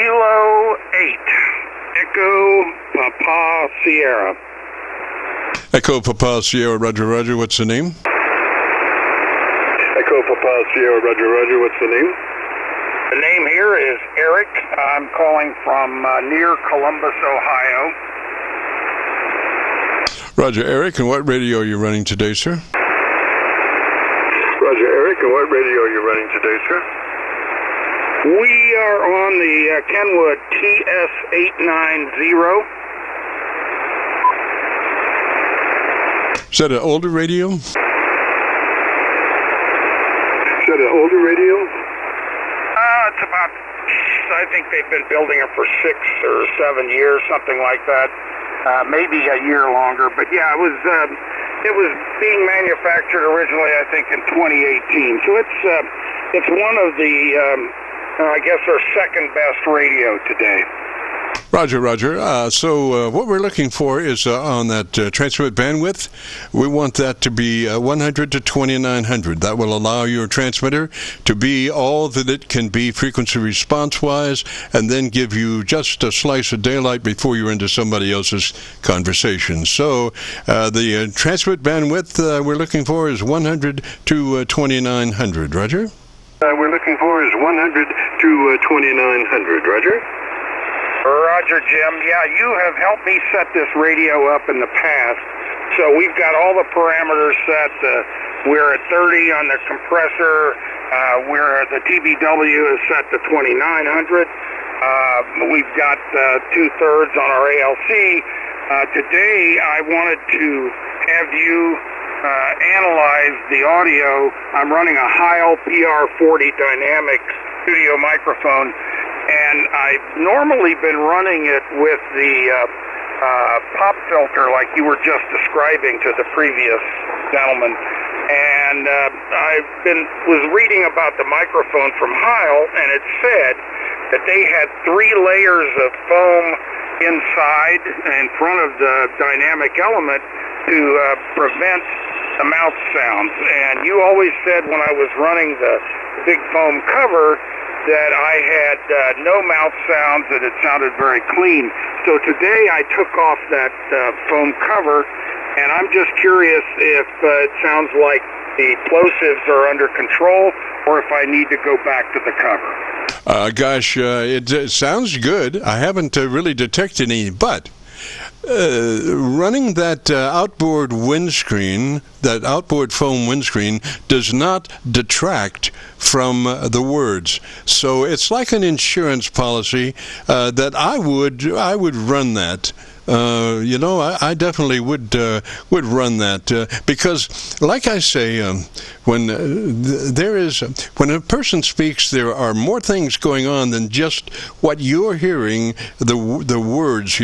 Kilo 8, Echo Papa Sierra. Echo Papa Sierra, Roger, Roger. What's the name? Echo Papa Sierra, Roger, Roger. What's the name? The name here is Eric. I'm calling from near Columbus, Ohio. Roger, Eric. And what radio are you running today, sir? Roger, Eric. And what radio are you running today, sir? We are on the Kenwood TS-890. Is that an older radio? Is that an older radio? It's about, I think they've been building it for 6 or 7 years, something like that. Maybe a year longer, but yeah, it was being manufactured originally, I think, in 2018. So it's one of the, I guess, our second best radio today. Roger, Roger. So what we're looking for is on that transmit bandwidth, we want that to be 100 to 2900. That will allow your transmitter to be all that it can be frequency response-wise, and then give you just a slice of daylight before you're into somebody else's conversation. So the transmit bandwidth we're looking for is 100 to 2900. Roger? We're looking for is 100 to 2900. Roger? Roger, Jim. Yeah, you have helped me set this radio up in the past. So we've got all the parameters set. We're at 30 on the compressor. The TBW is set to 2900. We've got 2/3 on our ALC. Today, I wanted to have you analyze the audio. I'm running a Heil PR40 dynamic studio microphone. And I've normally been running it with the pop filter like you were just describing to the previous gentleman. And I was reading about the microphone from Heil, and it said that they had 3 layers of foam inside in front of the dynamic element to prevent the mouth sounds. And you always said when I was running the big foam cover that I had no mouth sounds, and it sounded very clean. So today I took off that foam cover, and I'm just curious if it sounds like the plosives are under control, or if I need to go back to the cover. It sounds good. I haven't really detected any, but running that outboard windscreen, that outboard foam windscreen, does not detract from the words. So it's like an insurance policy that I would run that. I definitely would run that because, like I say, when a person speaks, there are more things going on than just what you're hearing. The words,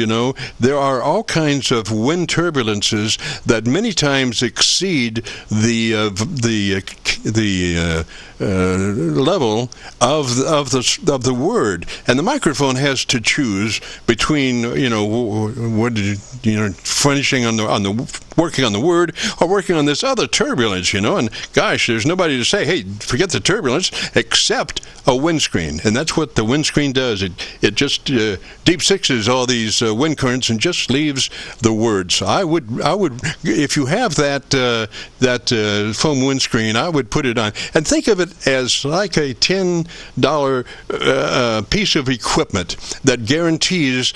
there are all kinds of wind turbulences that many times exceed the level of the word, and the microphone has to choose between finishing on the working on the word or working on this other turbulence, and gosh, there's nobody to say, hey, forget the turbulence, except a windscreen. And that's what the windscreen does. It just deep sixes all these wind currents and just leaves the words. I would if you have that foam windscreen, I would put it on and think of it as like a $10 piece of equipment that guarantees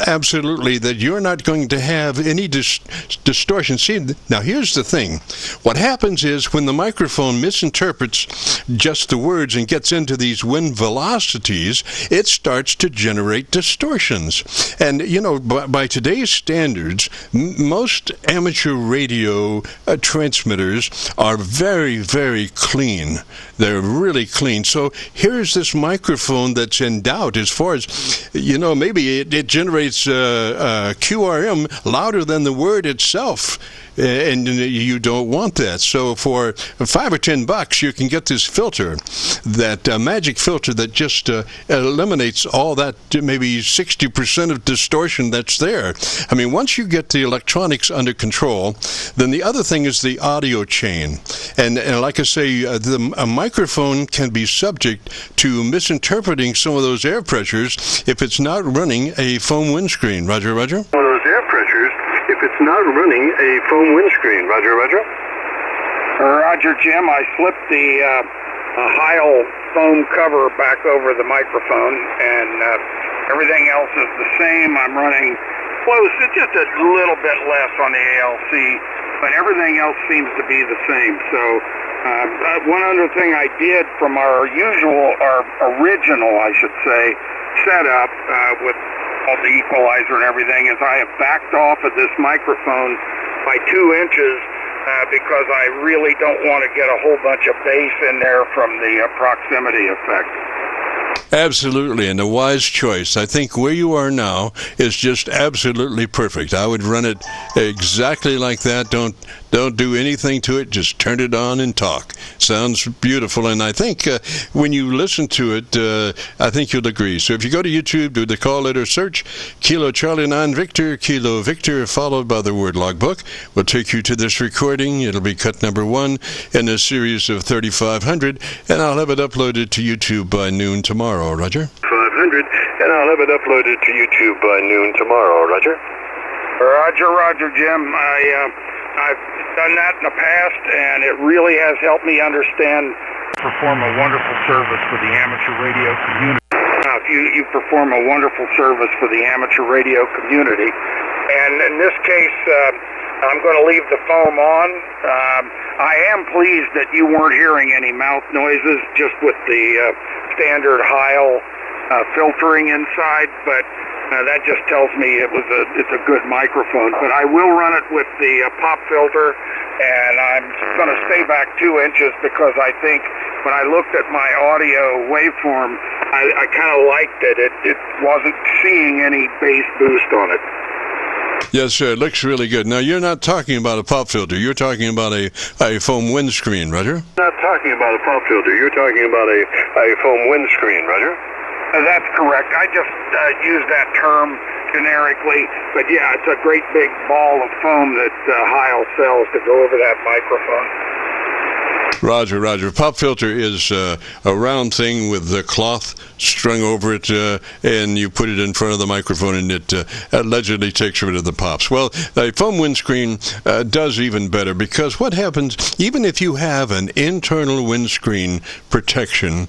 absolutely that you're not going to have any distortion. See, now here's the thing. What happens is when the microphone misinterprets just the words and gets into these wind velocities, it starts to generate distortions. And, by today's standards, most amateur radio transmitters are very, very clean. They're really clean. So here's this microphone that's in doubt as far as, maybe it generates QRM louder than the word itself. and you don't want that. So for $5 or $10, you can get this filter, that magic filter that just eliminates all that, maybe 60% of distortion that's there. I mean, once you get the electronics under control, then the other thing is the audio chain. And like I say, a microphone can be subject to misinterpreting some of those air pressures if it's not running a foam windscreen. Roger, Roger? One of those air pressures, if it's not running a foam windscreen. Roger, Roger? Roger, Jim. I slipped the Heil foam cover back over the microphone, and everything else is the same. I'm running close, just a little bit less on the ALC, but everything else seems to be the same. So one other thing I did from our original, I should say, setup with all the equalizer and everything is I have backed off of this microphone by 2 inches because I really don't want to get a whole bunch of bass in there from the proximity effect. Absolutely, and a wise choice. I think where you are now is just absolutely perfect. I would run it exactly like that. Don't do anything to it. Just turn it on and talk. Sounds beautiful, and I think when you listen to it, I think you'll agree. So if you go to YouTube, do the call letter search, Kilo Charlie 9 Victor, Kilo Victor, followed by the word logbook, will take you to this recording. It'll be cut number 1 in a series of 3,500, and I'll have it uploaded to YouTube by noon tomorrow. Roger? 500, and I'll have it uploaded to YouTube by noon tomorrow. Roger? Roger, Jim. I've done that in the past, and it really has helped me understand. Perform a wonderful service for the amateur radio community. You perform a wonderful service for the amateur radio community, and in this case, I'm going to leave the foam on. I am pleased that you weren't hearing any mouth noises, just with the standard Heil filtering inside, but that just tells me it's a good microphone. But I will run it with the pop filter, and I'm going to stay back 2 inches because I think when I looked at my audio waveform, I kind of liked it. It wasn't seeing any bass boost on it. Yes, sir. It looks really good. Now, you're not talking about a pop filter. You're talking about a foam windscreen, Roger? Not talking about a pop filter. You're talking about a foam windscreen, Roger? That's correct. I just use that term generically. But, yeah, it's a great big ball of foam that Heil sells to go over that microphone. Roger. Pop filter is a round thing with the cloth strung over it, and you put it in front of the microphone, and it allegedly takes rid of the pops. Well, a foam windscreen does even better, because what happens, even if you have an internal windscreen protection,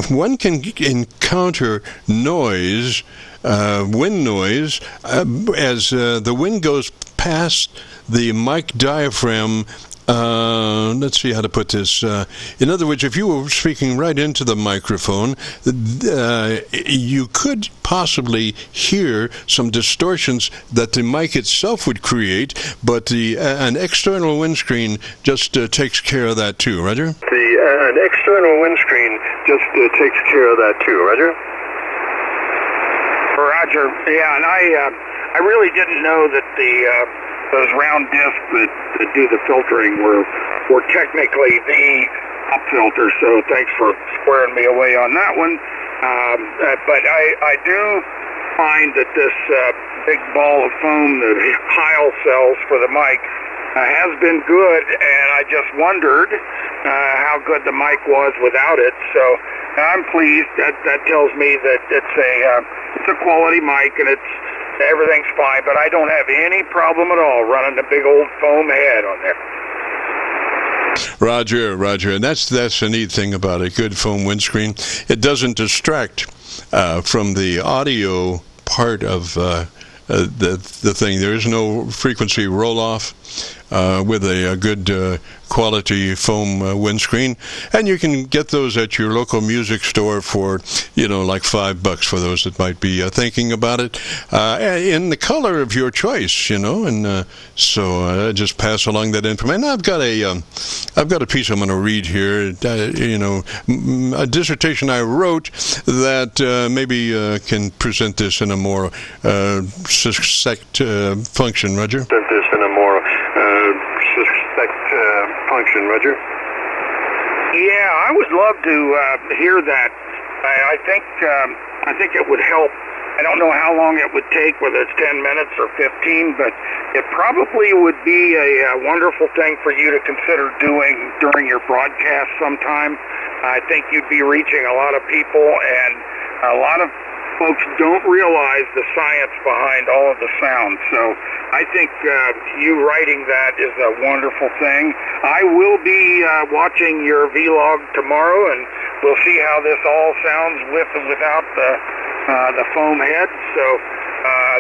one can encounter noise, wind noise, as the wind goes past the mic diaphragm. Let's see how to put this. In other words, if you were speaking right into the microphone, you could possibly hear some distortions that the mic itself would create, but an external windscreen just takes care of that too, Roger? An external windscreen just takes care of that too, Roger? Roger, yeah, and I really didn't know that those round discs that do the filtering were technically the pop filter, so thanks for squaring me away on that one. But I do find that this big ball of foam that Heil sells for the mic has been good, and I just wondered how good the mic was without it. So I'm pleased. That tells me that it's a quality mic, and everything's fine, but I don't have any problem at all running the big old foam head on there. Roger, and that's the neat thing about a good foam windscreen. It doesn't distract from the audio part of the thing. There is no frequency roll-off. with a good quality foam windscreen, and you can get those at your local music store for, like $5 for those that might be thinking about it, in the color of your choice, and so just pass along that information. I've got a piece I'm going to read here, a dissertation I wrote that maybe can present this in a more succinct function, Roger. Present this in a more succinct function, Roger. Yeah, I would love to hear that. I think it would help. I don't know how long it would take, whether it's 10 minutes or 15, but it probably would be a wonderful thing for you to consider doing during your broadcast sometime. I think you'd be reaching a lot of people, and a lot of folks don't realize the science behind all of the sounds. So I think you writing that is a wonderful thing. I will be watching your vlog tomorrow, and we'll see how this all sounds with and without the foam head. So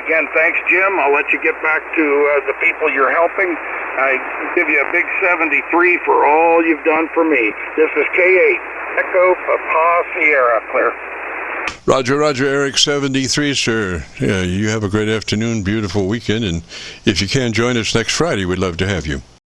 again, thanks, Jim. I'll let you get back to the people you're helping. I give you a big 73 for all you've done for me. This is K8 Echo Papa Sierra, clear. Roger, ERIC-K8EPS, sir. Yeah, you have a great afternoon, beautiful weekend, and if you can join us next Friday, we'd love to have you.